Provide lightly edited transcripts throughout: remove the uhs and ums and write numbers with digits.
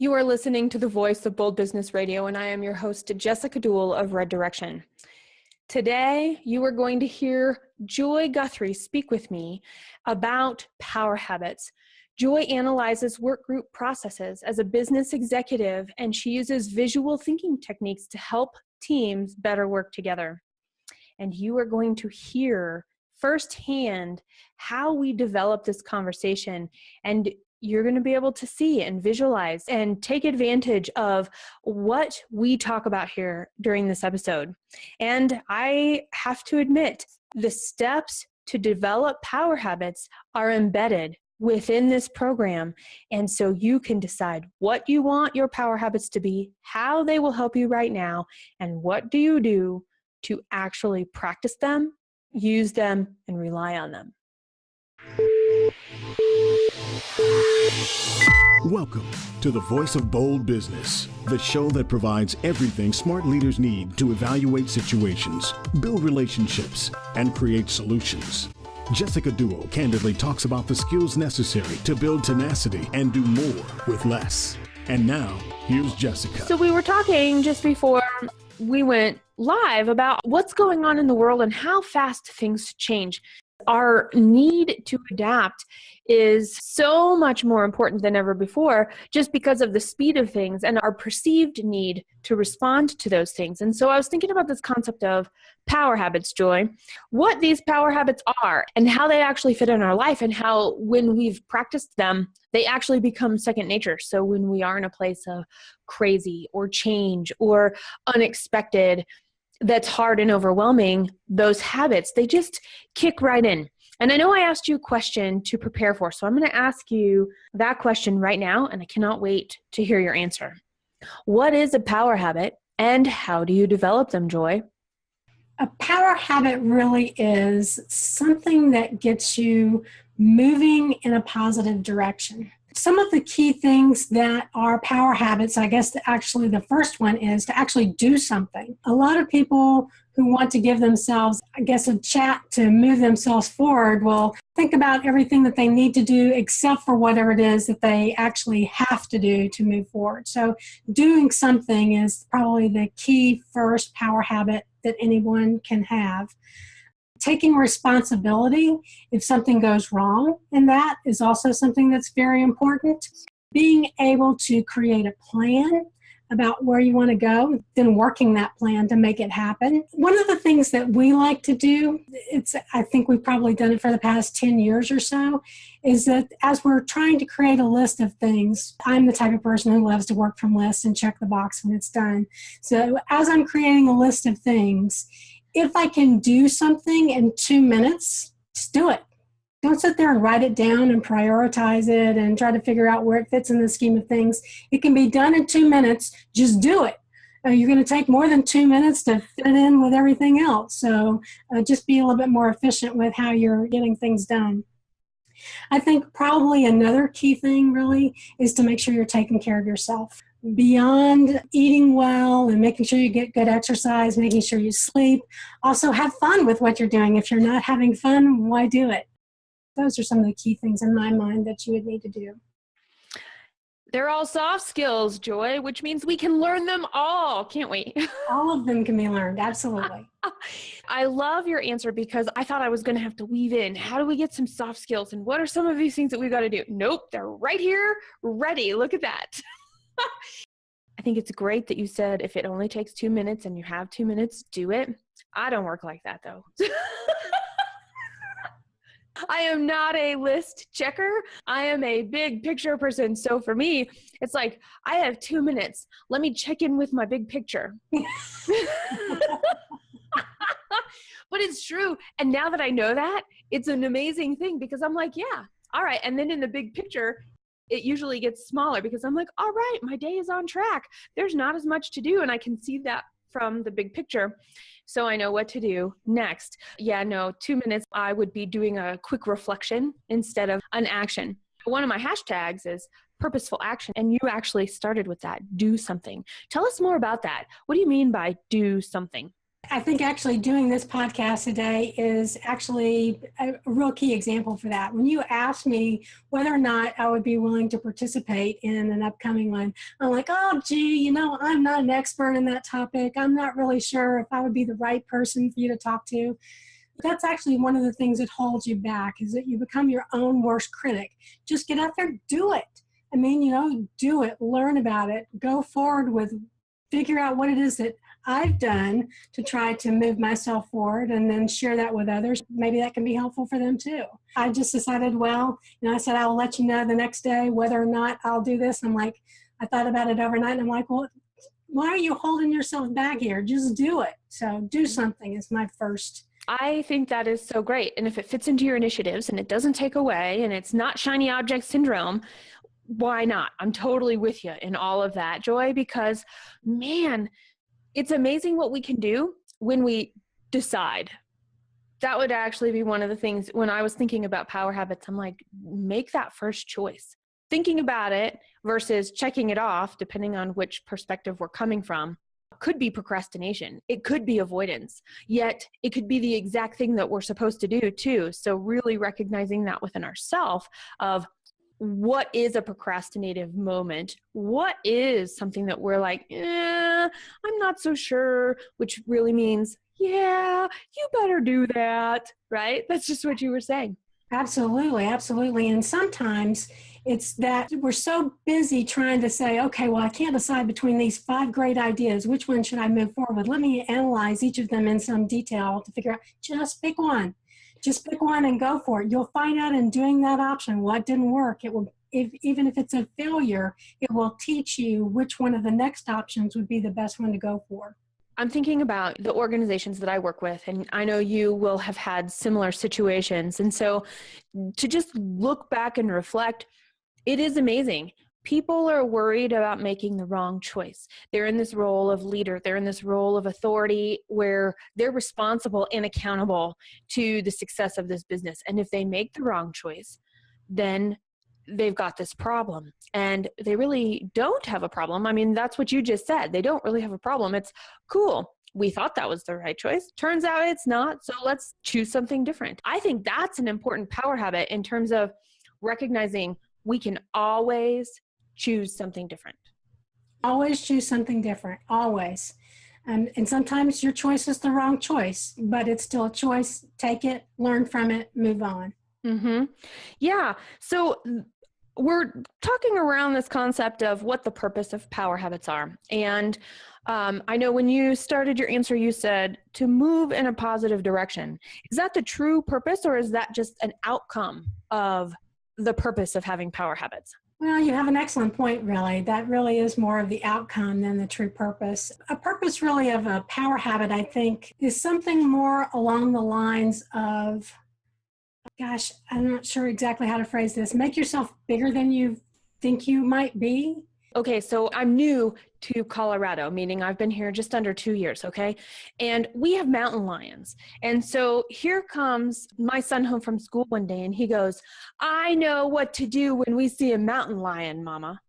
You are listening to the voice of Bold Business Radio, and I am your host, Jessica Dewell of Red Direction. Today, you are going to hear Joy Gutherie speak with me about power habits. Joy analyzes work group processes as a business executive, and she uses visual thinking techniques to help teams better work together. And you are going to hear firsthand how we develop this conversation, and you're going to be able to see and visualize and take advantage of what we talk about here during this episode. And I have to admit, the steps to develop power habits are embedded within this program. And so you can decide what you want your power habits to be, how they will help you right now, and what do you do to actually practice them, use them, and rely on them. Welcome to the Voice of Bold Business, the show that provides everything smart leaders need to evaluate situations, build relationships, and create solutions. Jessica Dewell candidly talks about the skills necessary to build tenacity and do more with less. And now, here's Jessica. So we were talking just before we went live about what's going on in the world and how fast things change. Our need to adapt is so much more important than ever before, just because of the speed of things and our perceived need to respond to those things. And so I was thinking about this concept of power habits, Joy, what these power habits are and how they actually fit in our life, and how when we've practiced them, they actually become second nature. So when we are in a place of crazy or change or unexpected, that's hard and overwhelming, those habits, they just kick right in. And I know I asked you a question to prepare for, so I'm going to ask you that question right now, and I cannot wait to hear your answer. What is a power habit, and how do you develop them, Joy? A power habit really is something that gets you moving in a positive direction. Some of the key things that are power habits, I guess actually the first one is to actually do something. A lot of people who want to give themselves, I guess, a chat to move themselves forward will think about everything that they need to do except for whatever it is that they actually have to do to move forward. So doing something is probably the key first power habit that anyone can have. Taking responsibility if something goes wrong, and that is also something that's very important. Being able to create a plan about where you want to go, then working that plan to make it happen. One of the things that we like to do, I think we've probably done it for the past 10 years or so, is that as we're trying to create a list of things, I'm the type of person who loves to work from lists and check the box when it's done. So as I'm creating a list of things, if I can do something in 2 minutes, just do it. Don't sit there and write it down and prioritize it and try to figure out where it fits in the scheme of things. It can be done in 2 minutes. Just do it. You're going to take more than 2 minutes to fit it in with everything else. So just be a little bit more efficient with how you're getting things done. I think probably another key thing really is to make sure you're taking care of yourself. Beyond eating well and making sure you get good exercise, making sure you sleep, also have fun with what you're doing. If you're not having fun, why do it? Those are some of the key things in my mind that you would need to do. They're all soft skills, Joy, which means we can learn them all. Can't we? All of them can be learned. Absolutely. I love your answer, because I thought I was going to have to weave in, how do we get some soft skills? And what are some of these things that we got to do? Nope, they're right here, ready. Look at that. I think it's great that you said if it only takes 2 minutes and you have 2 minutes, do it. I don't work like that, though. I am not a list checker. I am a big picture person. So for me, it's like, I have 2 minutes. Let me check in with my big picture. But it's true. And now that I know that, it's an amazing thing, because I'm like, yeah, all right. And then in the big picture, it usually gets smaller, because I'm like, all right, my day is on track. There's not as much to do. And I can see that from the big picture. So I know what to do next. Yeah, no, 2 minutes, I would be doing a quick reflection instead of an action. One of my hashtags is purposeful action. And you actually started with that, do something. Tell us more about that. What do you mean by do something? I think actually doing this podcast today is actually a real key example for that. When you asked me whether or not I would be willing to participate in an upcoming one, I'm like, oh, gee, I'm not an expert in that topic. I'm not really sure if I would be the right person for you to talk to. That's actually one of the things that holds you back, is that you become your own worst critic. Just get out there, do it. I mean, do it, learn about it, go forward with, figure out what it is that I've done to try to move myself forward, and then share that with others. Maybe that can be helpful for them too. I just decided, I said, I'll let you know the next day whether or not I'll do this. I thought about it overnight, and I'm like, well, why are you holding yourself back here? Just do it. So do something is my first. I think that is so great. And if it fits into your initiatives and it doesn't take away and it's not shiny object syndrome, why not? I'm totally with you in all of that, Joy, because man, it's amazing what we can do when we decide. That would actually be one of the things when I was thinking about power habits. I'm like, make that first choice. Thinking about it versus checking it off, depending on which perspective we're coming from, could be procrastination. It could be avoidance, yet it could be the exact thing that we're supposed to do too. So really recognizing that within ourselves of what is a procrastinative moment? What is something that we're like, I'm not so sure, which really means, yeah, you better do that, right? That's just what you were saying. Absolutely, absolutely. And sometimes it's that we're so busy trying to say, okay, well, I can't decide between these 5 great ideas. Which one should I move forward with? Let me analyze each of them in some detail to figure out, just pick one. Just pick one and go for it. You'll find out in doing that option what didn't work. It will, even if it's a failure, it will teach you which one of the next options would be the best one to go for. I'm thinking about the organizations that I work with, and I know you will have had similar situations. And so to just look back and reflect, it is amazing. People are worried about making the wrong choice. They're in this role of leader. They're in this role of authority where they're responsible and accountable to the success of this business. And if they make the wrong choice, then they've got this problem. And they really don't have a problem. I mean, that's what you just said. They don't really have a problem. It's cool. We thought that was the right choice. Turns out it's not. So let's choose something different. I think that's an important power habit in terms of recognizing we can always choose something different. Always choose something different. Always. And sometimes your choice is the wrong choice, but it's still a choice. Take it, learn from it, move on. Mm-hmm. Yeah. So we're talking around this concept of what the purpose of power habits are. And I know when you started your answer, you said to move in a positive direction. Is that the true purpose, or is that just an outcome of the purpose of having power habits? Well, you have an excellent point, really. That really is more of the outcome than the true purpose. A purpose really of a power habit, I think, is something more along the lines of, gosh, I'm not sure exactly how to phrase this. Make yourself bigger than you think you might be. Okay, so I'm new to Colorado, meaning I've been here just under 2 years, okay? And we have mountain lions. And so here comes my son home from school one day, and he goes, I know what to do when we see a mountain lion, Mama.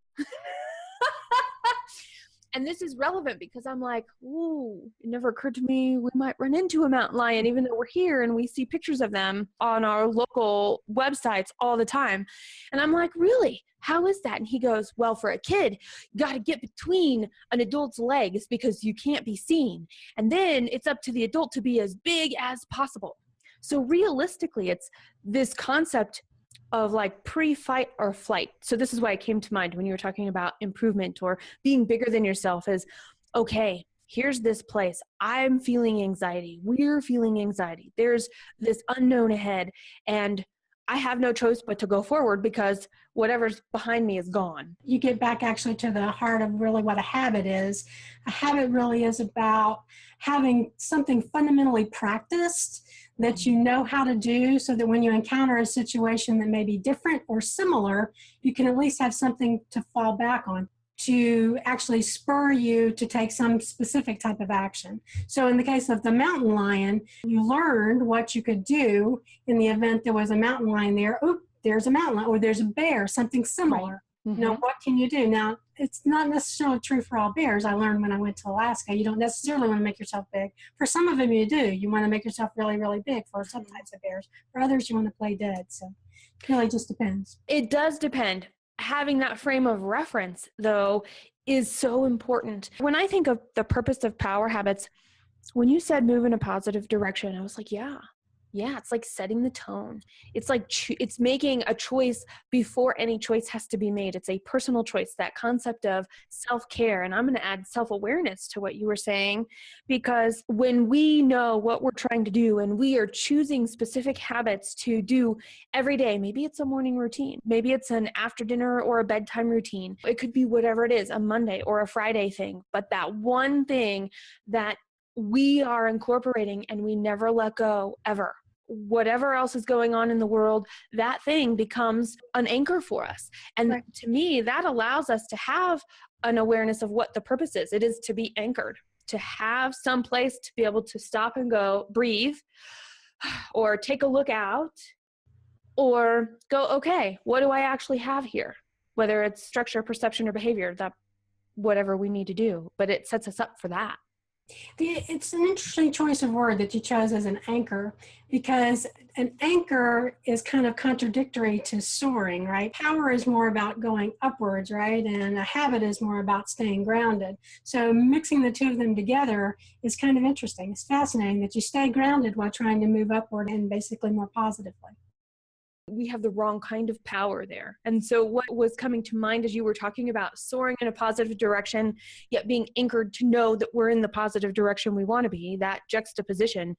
And this is relevant because I'm like, ooh, it never occurred to me we might run into a mountain lion, even though we're here and we see pictures of them on our local websites all the time. And I'm like, really? How is that? And he goes, well, for a kid, you got to get between an adult's legs because you can't be seen. And then it's up to the adult to be as big as possible. So realistically, it's this concept of like pre-fight or flight. So this is why it came to mind when you were talking about improvement or being bigger than yourself is, okay, here's this place. I'm feeling anxiety. We're feeling anxiety. There's this unknown ahead, and I have no choice but to go forward because whatever's behind me is gone. You get back actually to the heart of really what a habit is. A habit really is about having something fundamentally practiced that you know how to do, so that when you encounter a situation that may be different or similar, you can at least have something to fall back on to actually spur you to take some specific type of action. So in the case of the mountain lion, you learned what you could do in the event there was a mountain lion there. Oop, there's a mountain lion, or there's a bear, something similar. What can you do? Now, it's not necessarily true for all bears. I learned when I went to Alaska, you don't necessarily want to make yourself big. For some of them, you do. You want to make yourself really, really big for some types of bears. For others, you want to play dead. So it really just depends. It does depend. Having that frame of reference, though, is so important. When I think of the purpose of power habits, when you said move in a positive direction, I was like, yeah, it's like setting the tone. It's like it's making a choice before any choice has to be made. It's a personal choice, that concept of self-care. And I'm going to add self-awareness to what you were saying, because when we know what we're trying to do and we are choosing specific habits to do every day, maybe it's a morning routine, maybe it's an after dinner or a bedtime routine. It could be whatever it is, a Monday or a Friday thing, but that one thing that we are incorporating and we never let go ever. Whatever else is going on in the world, that thing becomes an anchor for us. And to me, that allows us to have an awareness of what the purpose is. It is to be anchored, to have some place to be able to stop and go, breathe, or take a look out, or go, okay, what do I actually have here? Whether it's structure, perception, or behavior, that whatever we need to do, but it sets us up for that. It's an interesting choice of word that you chose as an anchor, because an anchor is kind of contradictory to soaring, right? Power is more about going upwards, right? And a habit is more about staying grounded. So mixing the two of them together is kind of interesting. It's fascinating that you stay grounded while trying to move upward and basically more positively. We have the wrong kind of power there. And so what was coming to mind as you were talking about soaring in a positive direction, yet being anchored to know that we're in the positive direction we want to be, that juxtaposition.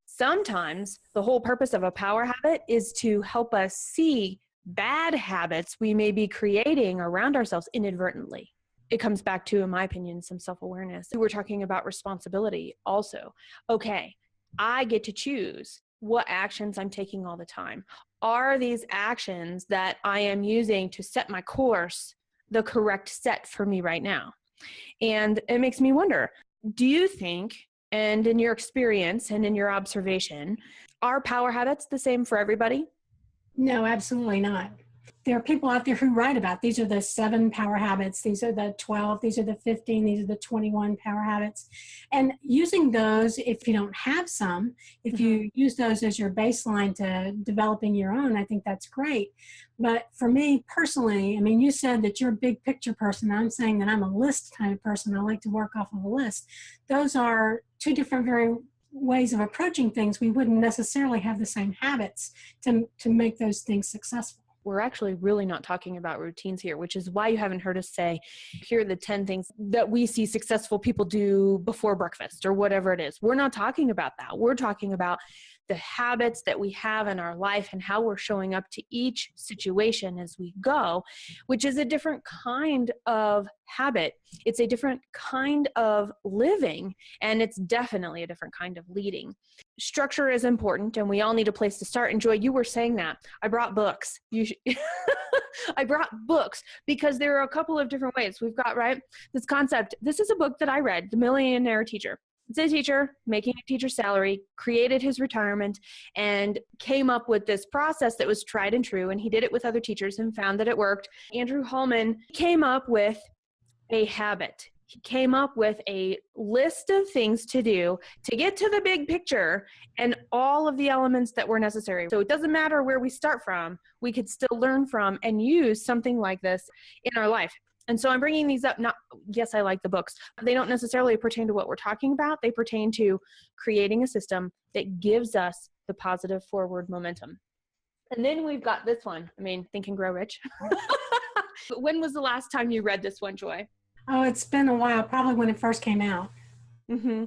Sometimes the whole purpose of a power habit is to help us see bad habits we may be creating around ourselves inadvertently. It comes back to, in my opinion, some self-awareness. We're talking about responsibility also. Okay, I get to choose what actions I'm taking all the time. Are these actions that I am using to set my course the correct set for me right now? And it makes me wonder, do you think, and in your experience and in your observation, are power habits the same for everybody? No, absolutely not. There are people out there who write about, these are the 7 power habits, these are the 12, these are the 15, these are the 21 power habits. And using those, if you don't have some, if you use those as your baseline to developing your own, I think that's great. But for me personally, I mean, you said that you're a big picture person. I'm saying that I'm a list kind of person. I like to work off of a list. Those are 2 different very ways of approaching things. We wouldn't necessarily have the same habits to make those things successful. We're actually really not talking about routines here, which is why you haven't heard us say, here are the 10 things that we see successful people do before breakfast or whatever it is. We're not talking about that. We're talking about the habits that we have in our life and how we're showing up to each situation as we go, which is a different kind of habit. It's a different kind of living, and it's definitely a different kind of leading. Structure is important, and we all need a place to start. And Joy, you were saying that. I brought books. I brought books because there are a couple of different ways. We've got, right, this concept. This is a book that I read, The Millionaire Teacher. It's a teacher making a teacher's salary, created his retirement, and came up with this process that was tried and true. And he did it with other teachers and found that it worked. Andrew Hallman came up with a habit. He came up with a list of things to do to get to the big picture and all of the elements that were necessary. So it doesn't matter where we start from, we could still learn from and use something like this in our life. And so I'm bringing these up, yes, I like the books. They don't necessarily pertain to what we're talking about. They pertain to creating a system that gives us the positive forward momentum. And then we've got this one. I mean, Think and Grow Rich. But when was the last time you read this one, Joy? Oh, it's been a while, probably when it first came out. Mm-hmm.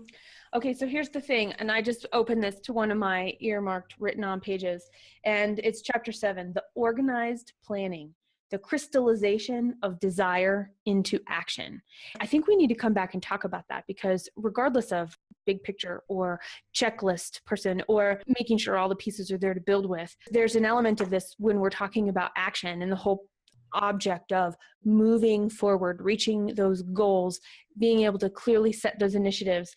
Okay, so here's the thing, and I just opened this to one of my earmarked written on pages, and it's chapter 7, The Organized Planning, the crystallization of desire into action. I think we need to come back and talk about that, because regardless of big picture or checklist person or making sure all the pieces are there to build with, there's an element of this when we're talking about action and the whole object of moving forward, reaching those goals, being able to clearly set those initiatives.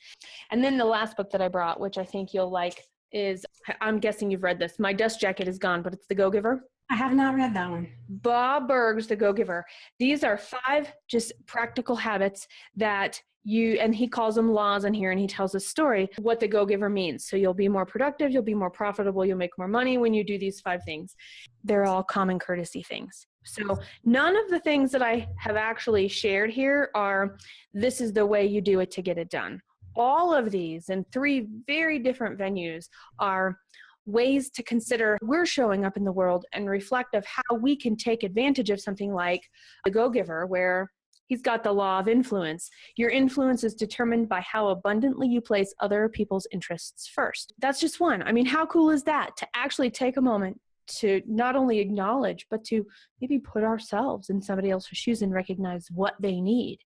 And then the last book that I brought, which I think you'll like, is, I'm guessing you've read this, My Dust Jacket Is Gone, but it's The Go-Giver. I have not read that one. Bob Burg's The Go-Giver. These are 5 just practical habits that and he calls them laws in here, and he tells a story what the go-giver means. So you'll be more productive, you'll be more profitable, you'll make more money when you do these 5 things. They're all common courtesy things. So none of the things that I have actually shared here are, this is the way you do it to get it done. All of these in 3 very different venues are ways to consider we're showing up in the world and reflect of how we can take advantage of something like the go-giver, where he's got the law of influence. Your influence is determined by how abundantly you place other people's interests first. That's just one. I mean, how cool is that? To actually take a moment to not only acknowledge, but to maybe put ourselves in somebody else's shoes and recognize what they need.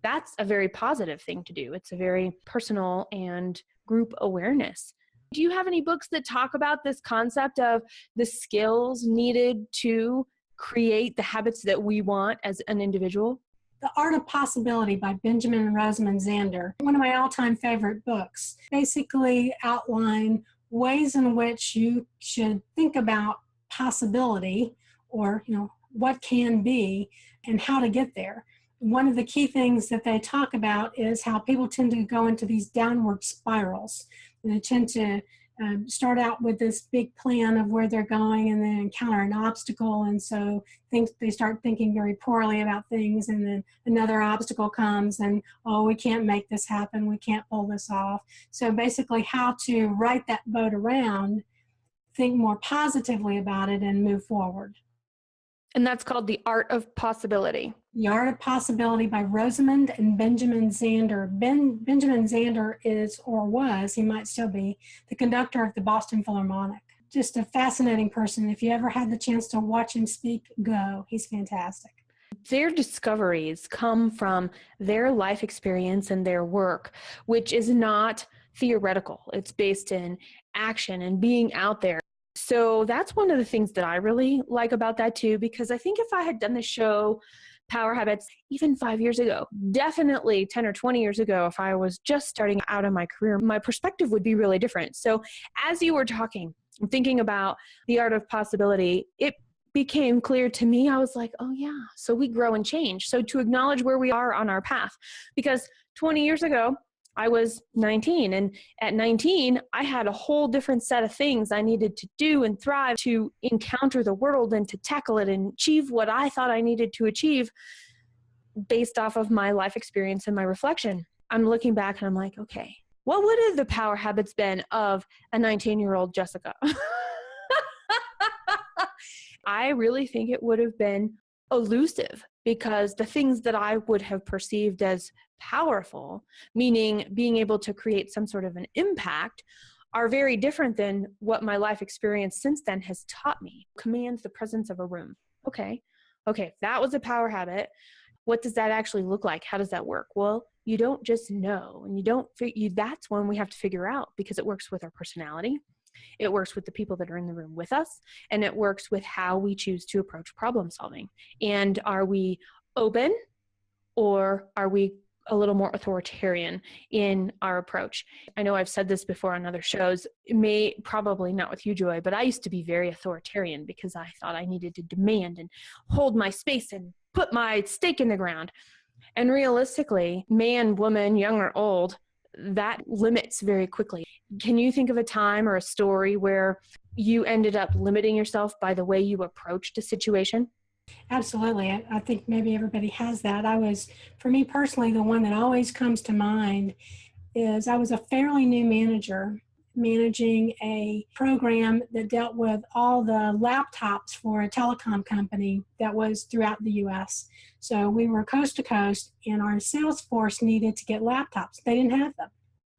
That's a very positive thing to do. It's a very personal and group awareness. Do you have any books that talk about this concept of the skills needed to create the habits that we want as an individual? The Art of Possibility by Benjamin and Rosamund Zander, one of my all-time favorite books, basically outline ways in which you should think about possibility, or what can be and how to get there. One of the key things that they talk about is how people tend to go into these downward spirals. And they tend to start out with this big plan of where they're going, and then encounter an obstacle, and so they start thinking very poorly about things, and then another obstacle comes, and we can't make this happen, we can't pull this off. So basically how to right that boat around, think more positively about it, and move forward. And that's called The Art of Possibility. The Art of Possibility by Rosamund and Benjamin Zander. Benjamin Zander is, or was, he might still be, the conductor of the Boston Philharmonic. Just a fascinating person. If you ever had the chance to watch him speak, go. He's fantastic. Their discoveries come from their life experience and their work, which is not theoretical. It's based in action and being out there. So that's one of the things that I really like about that too, because I think if I had done the show Power Habits even 5 years ago, definitely 10 or 20 years ago, if I was just starting out in my career, my perspective would be really different. So as you were talking, thinking about the art of possibility, it became clear to me. I was like, oh yeah, so we grow and change. So to acknowledge where we are on our path, because 20 years ago, I was 19, and at 19, I had a whole different set of things I needed to do and thrive to encounter the world and to tackle it and achieve what I thought I needed to achieve based off of my life experience and my reflection. I'm looking back and I'm like, okay, what would have the power habits been of a 19-year-old Jessica? I really think it would have been elusive, because the things that I would have perceived as powerful, meaning being able to create some sort of an impact, are very different than what my life experience since then has taught me. Command the presence of a room. Okay, that was a power habit. What does that actually look like? How does that work? Well, you don't just know, and that's when we have to figure out, because it works with our personality. It works with the people that are in the room with us, and it works with how we choose to approach problem solving. And are we open, or are we a little more authoritarian in our approach? I know I've said this before on other shows, probably not with you, Joy, but I used to be very authoritarian because I thought I needed to demand and hold my space and put my stake in the ground. And realistically, man, woman, young or old, that limits very quickly. Can you think of a time or a story where you ended up limiting yourself by the way you approached a situation? Absolutely. I think maybe everybody has that. For me personally, the one that always comes to mind is I was a fairly new manager, managing a program that dealt with all the laptops for a telecom company that was throughout the U.S. So we were coast to coast, and our sales force needed to get laptops. They didn't have them.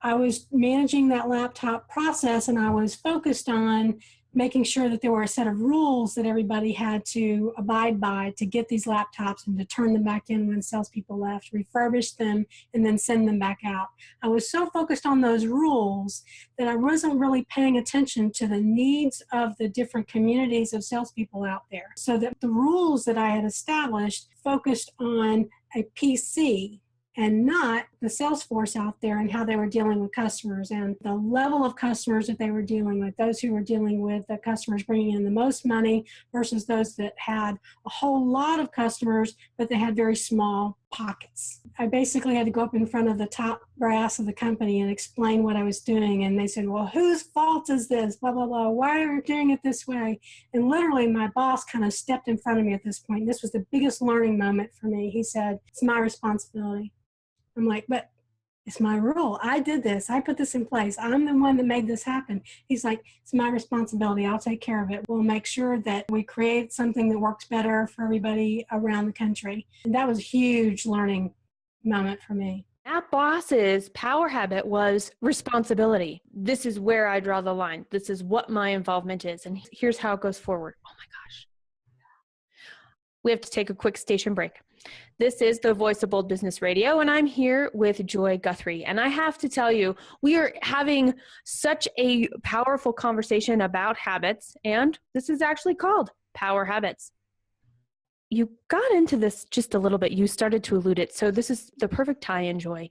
I was managing that laptop process, and I was focused on making sure that there were a set of rules that everybody had to abide by to get these laptops and to turn them back in when salespeople left, refurbish them, and then send them back out. I was so focused on those rules that I wasn't really paying attention to the needs of the different communities of salespeople out there. So that the rules that I had established focused on a PC and not the sales force out there and how they were dealing with customers and the level of customers that they were dealing with, those who were dealing with the customers bringing in the most money versus those that had a whole lot of customers, but they had very small pockets. I basically had to go up in front of the top brass of the company and explain what I was doing. And they said, well, whose fault is this? Blah, blah, blah. Why are you doing it this way? And literally my boss kind of stepped in front of me at this point. This was the biggest learning moment for me. He said, it's my responsibility. I'm like, but it's my role. I did this. I put this in place. I'm the one that made this happen. He's like, it's my responsibility. I'll take care of it. We'll make sure that we create something that works better for everybody around the country. And that was a huge learning moment for me. That boss's power habit was responsibility. This is where I draw the line. This is what my involvement is. And here's how it goes forward. Oh my gosh. We have to take a quick station break. This is the Voice of Bold Business Radio, and I'm here with Joy Gutherie. And I have to tell you, we are having such a powerful conversation about habits, and this is actually called Power Habits. You got into this just a little bit. You started to allude it. So this is the perfect tie-in, Joy.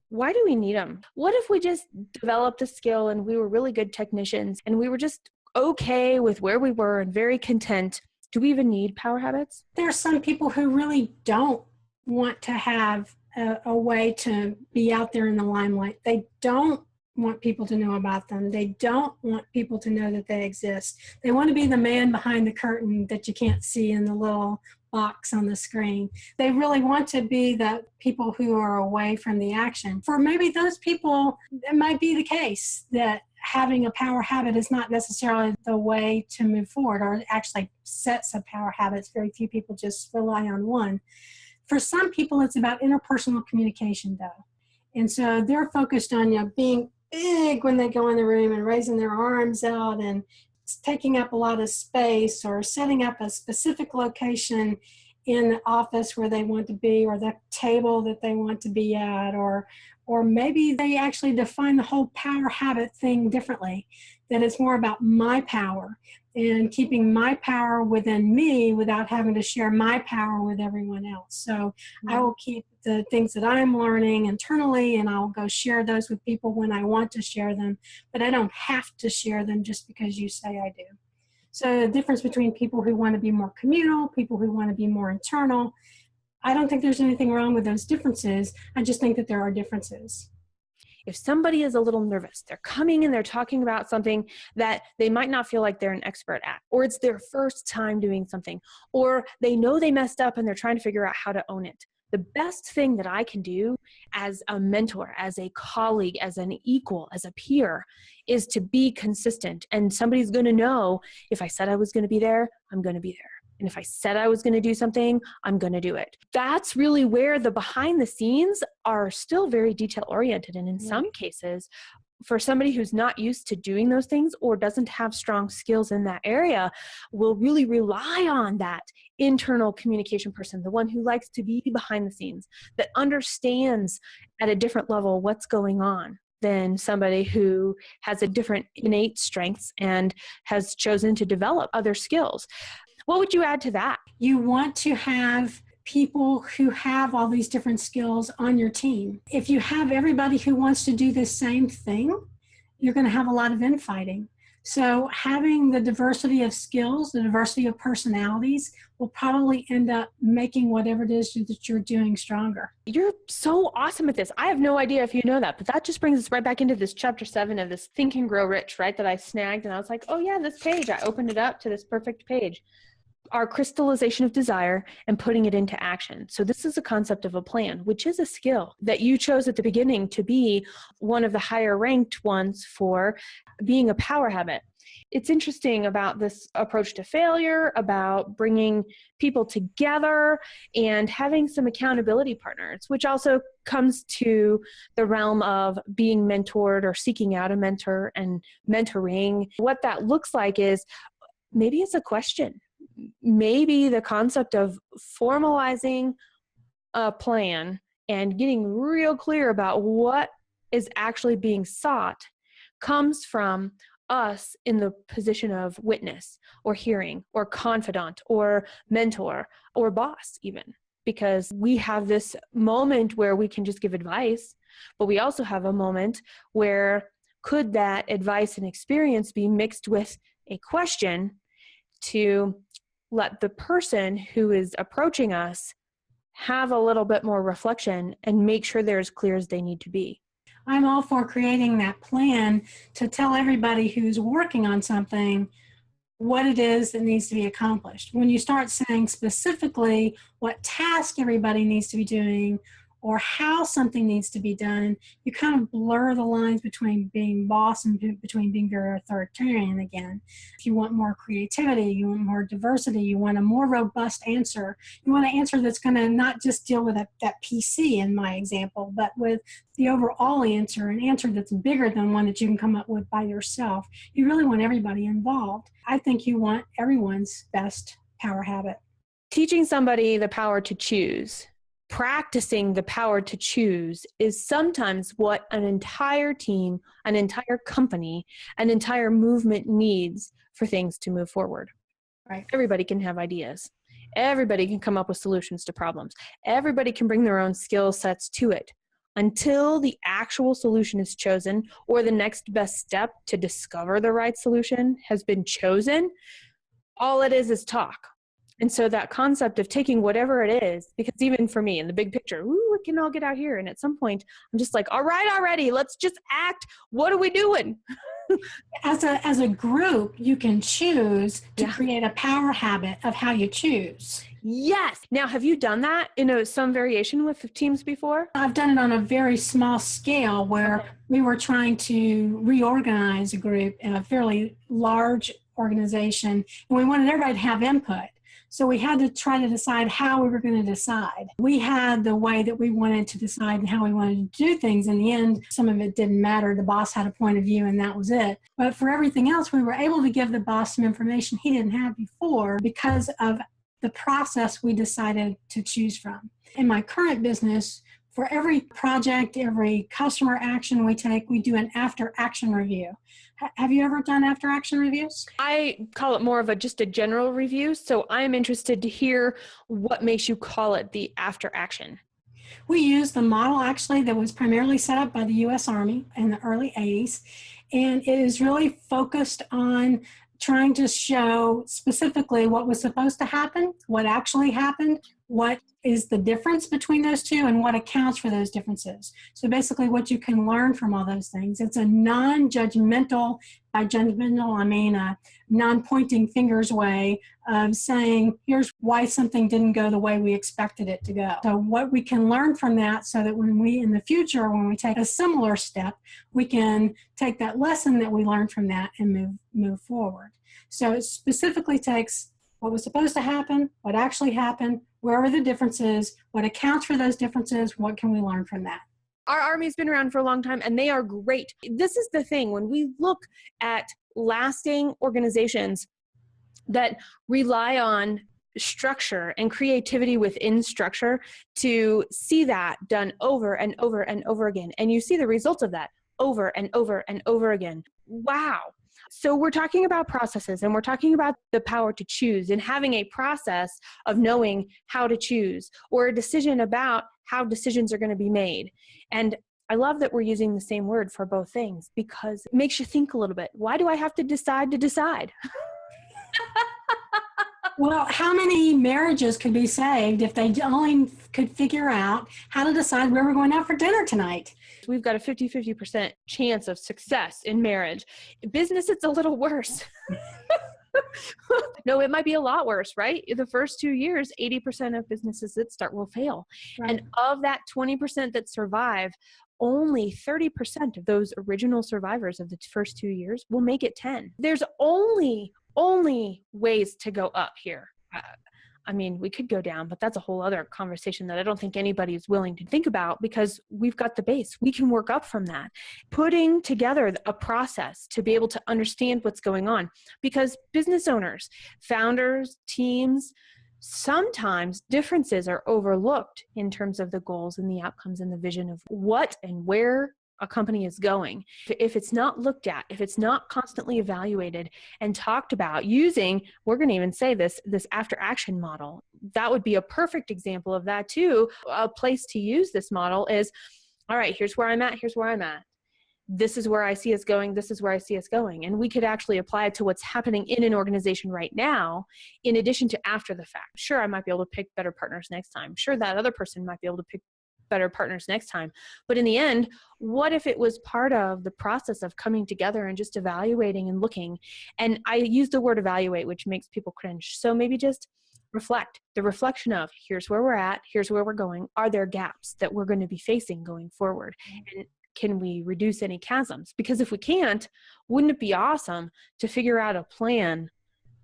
Why do we need them? What if we just developed a skill and we were really good technicians and we were just okay with where we were and very content? Do we even need power habits? There are some people who really don't want to have a way to be out there in the limelight. They don't want people to know about them. They don't want people to know that they exist. They want to be the man behind the curtain that you can't see in the little box on the screen. They really want to be the people who are away from the action. For maybe those people, it might be the case that having a power habit is not necessarily the way to move forward, or actually sets of power habits. Very few people just rely on one. For some people, it's about interpersonal communication, though. And so they're focused on being big when they go in the room and raising their arms out and taking up a lot of space, or setting up a specific location in the office where they want to be, or the table that they want to be at, or maybe they actually define the whole power habit thing differently, that it's more about my power and keeping my power within me without having to share my power with everyone else. So I will keep the things that I'm learning internally, and I'll go share those with people when I want to share them, but I don't have to share them just because you say I do. So the difference between people who want to be more communal, people who want to be more internal, I don't think there's anything wrong with those differences. I just think that there are differences. If somebody is a little nervous, they're coming and they're talking about something that they might not feel like they're an expert at, or it's their first time doing something, or they know they messed up and they're trying to figure out how to own it. The best thing that I can do as a mentor, as a colleague, as an equal, as a peer, is to be consistent. And somebody's going to know, if I said I was going to be there, I'm going to be there. And if I said I was going to do something, I'm going to do it. That's really where the behind the scenes are still very detail oriented. And in some cases, for somebody who's not used to doing those things or doesn't have strong skills in that area, will really rely on that internal communication person, the one who likes to be behind the scenes, that understands at a different level what's going on than somebody who has a different innate strengths and has chosen to develop other skills. What would you add to that? You want to have people who have all these different skills on your team. If you have everybody who wants to do the same thing, you're going to have a lot of infighting. So having the diversity of skills, the diversity of personalities will probably end up making whatever it is that you're doing stronger. You're so awesome at this. I have no idea if you know that, but that just brings us right back into this chapter 7 of this Think and Grow Rich, right? That I snagged and I was like, oh yeah, this page. I opened it up to this perfect page. Our crystallization of desire and putting it into action. So this is a concept of a plan, which is a skill that you chose at the beginning to be one of the higher ranked ones for being a power habit. It's interesting about this approach to failure, about bringing people together and having some accountability partners, which also comes to the realm of being mentored or seeking out a mentor and mentoring. What that looks like is maybe it's a question. Maybe the concept of formalizing a plan and getting real clear about what is actually being sought comes from us in the position of witness or hearing or confidant or mentor or boss even. because we have this moment where we can just give advice, but we also have a moment where could that advice and experience be mixed with a question to let the person who is approaching us have a little bit more reflection and make sure they're as clear as they need to be. I'm all for creating that plan to tell everybody who's working on something what it is that needs to be accomplished. When you start saying specifically what task everybody needs to be doing or how something needs to be done, you kind of blur the lines between being boss and between being very authoritarian again. If you want more creativity, you want more diversity, you want a more robust answer, you want an answer that's going to not just deal with that PC in my example, but with the overall answer, an answer that's bigger than one that you can come up with by yourself. You really want everybody involved. I think you want everyone's best power habit. Teaching somebody the power to choose, practicing the power to choose is sometimes what an entire team, an entire company, an entire movement needs for things to move forward. Right. Everybody can have ideas. Everybody can come up with solutions to problems. Everybody can bring their own skill sets to it. Until the actual solution is chosen or the next best step to discover the right solution has been chosen, all it is talk. And so that concept of taking whatever it is, because even for me in the big picture, we can all get out here. And at some point, I'm just like, all right, already, let's just act. What are we doing? As a group, you can choose to create a power habit of how you choose. Yes. Now, have you done that in some variation with teams before? I've done it on a very small scale where we were trying to reorganize a group in a fairly large organization, and we wanted everybody to have input. So we had to try to decide how we were going to decide. We had the way that we wanted to decide and how we wanted to do things. In the end, some of it didn't matter. The boss had a point of view and that was it. But for everything else, we were able to give the boss some information he didn't have before because of the process we decided to choose from. In my current business, for every project, every customer action we take, we do an after-action review. Have you ever done after-action reviews? I call it more of just a general review, so I'm interested to hear what makes you call it the after-action. We use the model actually that was primarily set up by the U.S. Army in the early 80s, and it is really focused on trying to show specifically what was supposed to happen, what actually happened, what is the difference between those two, and what accounts for those differences. So basically what you can learn from all those things. It's a non-judgmental, by judgmental I mean a non-pointing fingers way of saying, here's why something didn't go the way we expected it to go. So what we can learn from that so that when we, in the future, when we take a similar step, we can take that lesson that we learned from that and move forward. So it specifically takes what was supposed to happen, what actually happened, where are the differences, what accounts for those differences, what can we learn from that? Our Army's been around for a long time and they are great. This is the thing, when we look at lasting organizations that rely on structure and creativity within structure to see that done over and over and over again. And you see the results of that over and over and over again. Wow. So we're talking about processes and we're talking about the power to choose and having a process of knowing how to choose or a decision about how decisions are going to be made. And I love that we're using the same word for both things because it makes you think a little bit. Why do I have to decide to decide? Well, how many marriages could be saved if they only could figure out how to decide where we're going out for dinner tonight? We've got a 50% chance of success in marriage. In business, it's a little worse. No, it might be a lot worse, right? The first 2 years, 80% of businesses that start will fail. Right. And of that 20% that survive, only 30% of those original survivors of the first 2 years will make it 10. There's only ways to go up here. I mean, we could go down, but that's a whole other conversation that I don't think anybody is willing to think about because we've got the base. We can work up from that. Putting together a process to be able to understand what's going on because business owners, founders, teams, sometimes differences are overlooked in terms of the goals and the outcomes and the vision of what and where a company is going. If it's not looked at, if it's not constantly evaluated and talked about using, we're going to even say this after action model, that would be a perfect example of that too. A place to use this model is, all right, here's where I'm at. Here's where I'm at. This is where I see us going. This is where I see us going. And we could actually apply it to what's happening in an organization right now, in addition to after the fact. Sure, I might be able to pick better partners next time. Sure, that other person might be able to pick better partners next time. But in the end, what if it was part of the process of coming together and just evaluating and looking? And I use the word evaluate, which makes people cringe. So maybe just reflect. The reflection of, here's where we're at, here's where we're going. Are there gaps that we're going to be facing going forward? And can we reduce any chasms? Because if we can't, wouldn't it be awesome to figure out a plan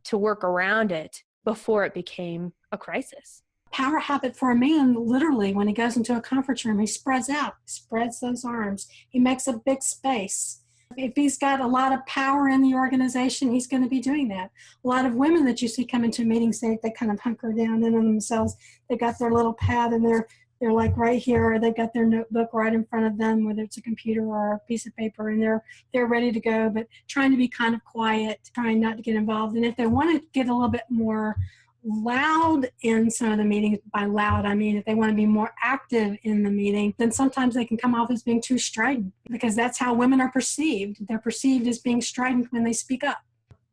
to work around it before it became a crisis? Power habit for a man, literally, when he goes into a conference room, he spreads out, spreads those arms. He makes a big space. If he's got a lot of power in the organization, he's going to be doing that. A lot of women that you see come into meetings, they kind of hunker down in on themselves. They've got their little pad and they're like right here, or they've got their notebook right in front of them, whether it's a computer or a piece of paper, and they're ready to go, but trying to be kind of quiet, trying not to get involved. And if they want to get a little bit more loud in some of the meetings, by loud I mean if they want to be more active in the meeting, then sometimes they can come off as being too strident, because that's how women are perceived. They're perceived as being strident when they speak up.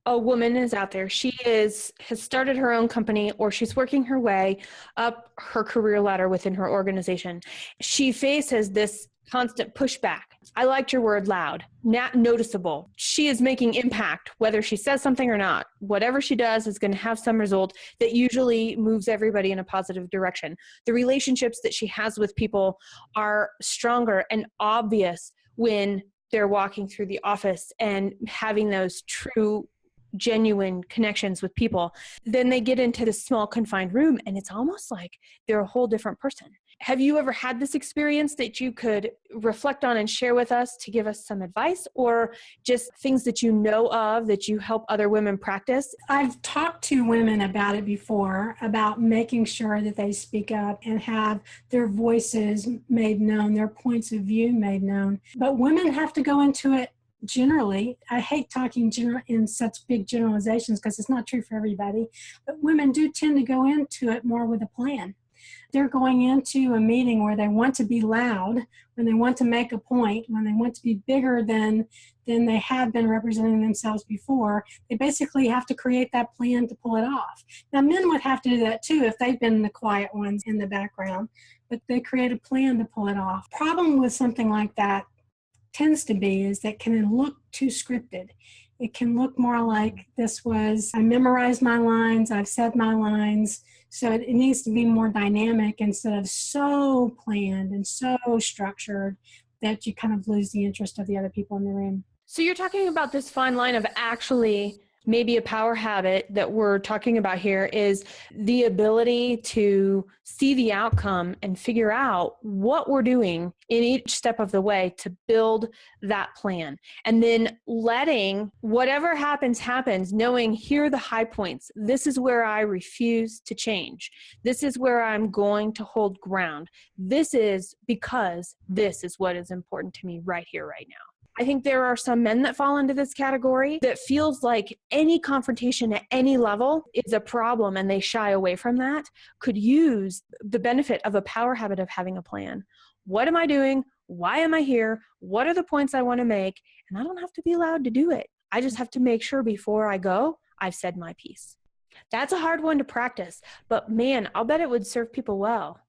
A woman is out there. She has started her own company, or she's working her way up her career ladder within her organization. She faces this constant pushback. I liked your word loud, not noticeable. She is making impact, whether she says something or not. Whatever she does is going to have some result that usually moves everybody in a positive direction. The relationships that she has with people are stronger and obvious when they're walking through the office and having those true, genuine connections with people. Then they get into this small confined room and it's almost like they're a whole different person. Have you ever had this experience that you could reflect on and share with us to give us some advice, or just things that you know of that you help other women practice? I've talked to women about it before, about making sure that they speak up and have their voices made known, their points of view made known. But women have to go into it generally. I hate talking in such big generalizations because it's not true for everybody, but women do tend to go into it more with a plan. They're going into a meeting where they want to be loud, when they want to make a point, when they want to be bigger than they have been representing themselves before. They basically have to create that plan to pull it off. Now, men would have to do that too if they've been the quiet ones in the background, but they create a plan to pull it off. Problem with something like that tends to be is that can look too scripted. It can look more like I memorized my lines, I've said my lines. So it needs to be more dynamic instead of so planned and so structured that you kind of lose the interest of the other people in the room. So you're talking about this fine line of actually maybe a power habit that we're talking about here is the ability to see the outcome and figure out what we're doing in each step of the way to build that plan. And then letting whatever happens, knowing here are the high points. This is where I refuse to change. This is where I'm going to hold ground. This is because this is what is important to me right here, right now. I think there are some men that fall into this category that feels like any confrontation at any level is a problem and they shy away from that, could use the benefit of a power habit of having a plan. What am I doing? Why am I here? What are the points I want to make? And I don't have to be allowed to do it. I just have to make sure before I go, I've said my piece. That's a hard one to practice, but man, I'll bet it would serve people well,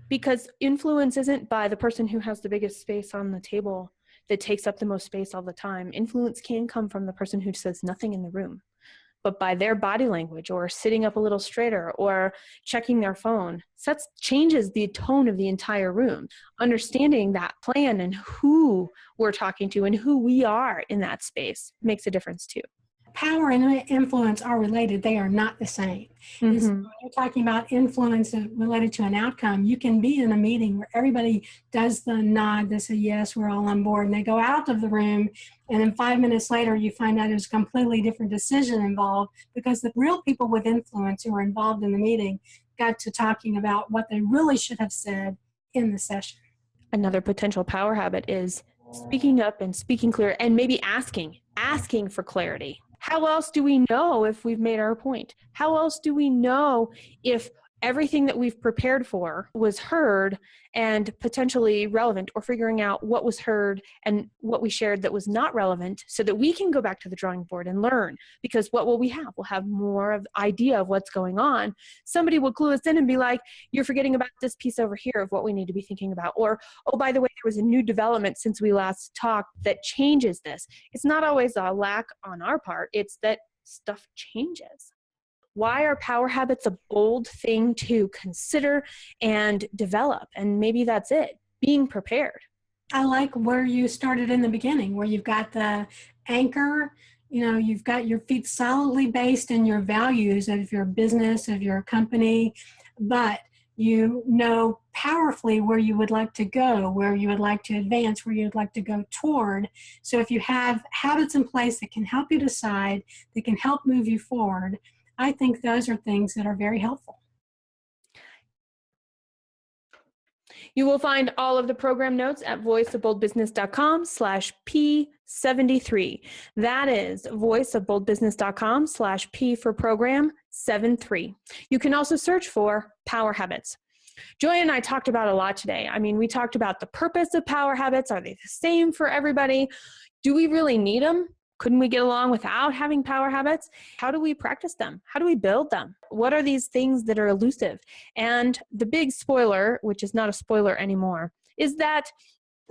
because influence isn't by the person who has the biggest space on the table that takes up the most space all the time. Influence can come from the person who says nothing in the room, but by their body language or sitting up a little straighter or checking their phone, changes the tone of the entire room. Understanding that plan and who we're talking to and who we are in that space makes a difference too. Power and influence are related. They are not the same. Mm-hmm. So when you're talking about influence related to an outcome, you can be in a meeting where everybody does the nod, they say, yes, we're all on board, and they go out of the room, and then 5 minutes later, you find out there's a completely different decision involved, because the real people with influence who were involved in the meeting got to talking about what they really should have said in the session. Another potential power habit is speaking up and speaking clear, and maybe asking for clarity. How else do we know if we've made our point? How else do we know if everything that we've prepared for was heard and potentially relevant, or figuring out what was heard and what we shared that was not relevant, so that we can go back to the drawing board and learn? Because what will we have? We'll have more of an idea of what's going on. Somebody will clue us in and be like, you're forgetting about this piece over here of what we need to be thinking about. Or, oh, by the way, there was a new development since we last talked that changes this. It's not always a lack on our part. It's that stuff changes. Why are power habits a bold thing to consider and develop? And maybe that's it, being prepared. I like where you started in the beginning, where you've got the anchor, you've got your feet solidly based in your values of your business, of your company, but you know powerfully where you would like to go, where you would like to advance, where you'd like to go toward. So if you have habits in place that can help you decide, that can help move you forward, I think those are things that are very helpful. You will find all of the program notes at voiceofboldbusiness.com/P73. That is voiceofboldbusiness.com/P for program 73. You can also search for Power Habits. Joy and I talked about a lot today. I mean, we talked about the purpose of power habits. Are they the same for everybody? Do we really need them? Couldn't we get along without having power habits? How do we practice them? How do we build them? What are these things that are elusive? And the big spoiler, which is not a spoiler anymore, is that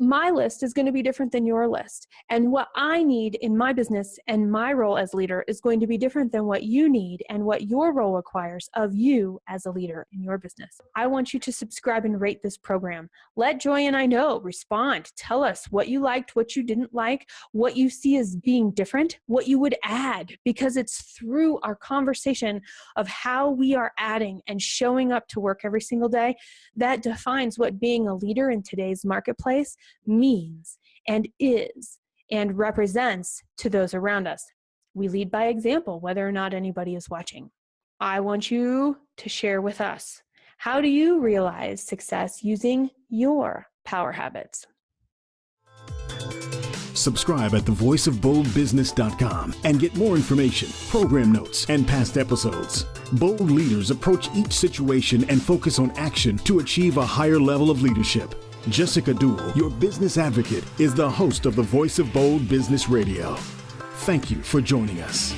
my list is going to be different than your list. And what I need in my business and my role as leader is going to be different than what you need and what your role requires of you as a leader in your business. I want you to subscribe and rate this program. Let Joy and I know. Respond. Tell us what you liked, what you didn't like, what you see as being different, what you would add, because it's through our conversation of how we are adding and showing up to work every single day that defines what being a leader in today's marketplace means and is and represents to those around us. We lead by example, whether or not anybody is watching. I want you to share with us, how do you realize success using your power habits? Subscribe at thevoiceofboldbusiness.com and get more information, program notes, and past episodes. Bold leaders approach each situation and focus on action to achieve a higher level of leadership. Jessica Dewell, your business advocate, is the host of the Voice of Bold Business Radio. Thank you for joining us.